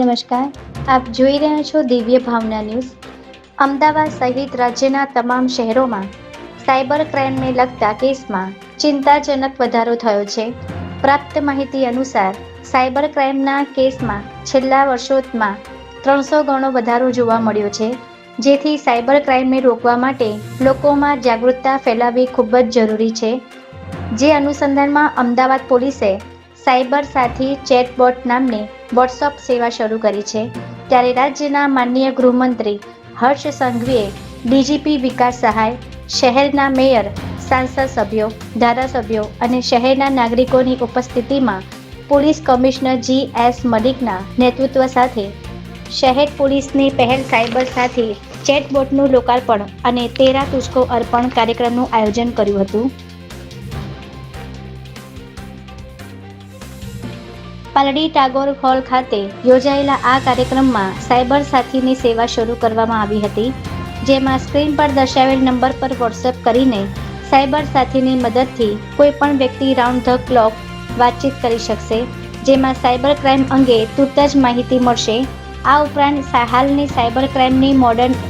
નમસ્કાર, આપ જોઈ રહ્યા છો દિવ્ય ભાવના ન્યૂઝ। અમદાવાદ સહિત રાજ્યના તમામ શહેરોમાં સાયબર ક્રાઇમને લગતા કેસમાં ચિંતાજનક વધારો થયો છે। પ્રાપ્ત માહિતી અનુસાર સાયબર ક્રાઇમના કેસમાં છેલ્લા વર્ષોમાં 300 ગણો વધારો જોવા મળ્યો છે, જેથી સાયબર ક્રાઇમને રોકવા માટે લોકોમાં જાગૃતતા ફેલાવવી ખૂબ જ જરૂરી છે। જે અનુસંધાનમાં અમદાવાદ પોલીસે સાયબર સાથી ચેટબોટ નામની વોટ્સઅપ સેવા શરૂ કરી છે। ત્યારે રાજ્યના માનનીય ગૃહમંત્રી હર્ષ સંઘવીએ ડીજીપી વિકાસ સહાય, શહેરના મેયર, સાંસદ સભ્યો, ધારાસભ્યો અને શહેરના નાગરિકોની ઉપસ્થિતિમાં પોલીસ કમિશનર GS મલિકના નેતૃત્વ સાથે શહેર પોલીસની પહેલ સાયબર સાથી ચેટબોટનું લોકાર્પણ અને તેરા તુજકો અર્પણ કાર્યક્રમનું આયોજન કર્યું હતું। પાલડી ટાગોર હોલ ખાતે યોજાયેલા આ કાર્યક્રમમાં સાયબર સાથીની સેવા શરૂ કરવામાં આવી હતી, જેમાં સ્ક્રીન પર દર્શાવેલ નંબર પર વોટ્સએપ કરીને સાયબર સાથીની મદદથી કોઈપણ વ્યક્તિ રાઉન્ડ ધ ક્લોક વાતચીત કરી શકશે, જેમાં સાયબર ક્રાઇમ અંગે તુરત જ માહિતી મળશે। આ ઉપરાંત હાલની સાયબર ક્રાઇમની મોડર્ન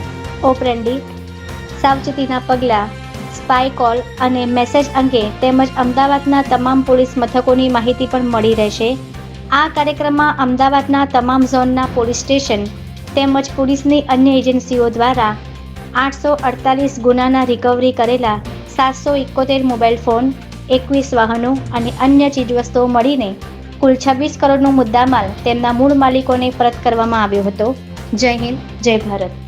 ઓપરેન્ડી, સાવચેતીના પગલાં, સ્પાય કોલ અને મેસેજ અંગે તેમજ અમદાવાદના તમામ પોલીસ મથકોની માહિતી પણ મળી રહેશે। આ કાર્યક્રમમાં અમદાવાદના તમામ ઝોનના પોલીસ સ્ટેશન તેમજ પોલીસની અન્ય એજન્સીઓ દ્વારા 848 ગુનાના રિકવરી કરેલા 771 મોબાઈલ ફોન, 21 વાહનો અને અન્ય ચીજવસ્તુઓ મળીને કુલ 26 કરોડનો મુદ્દામાલ તેમના મૂળ માલિકોને પરત કરવામાં આવ્યો હતો। જય હિન્દ, જય ભારત।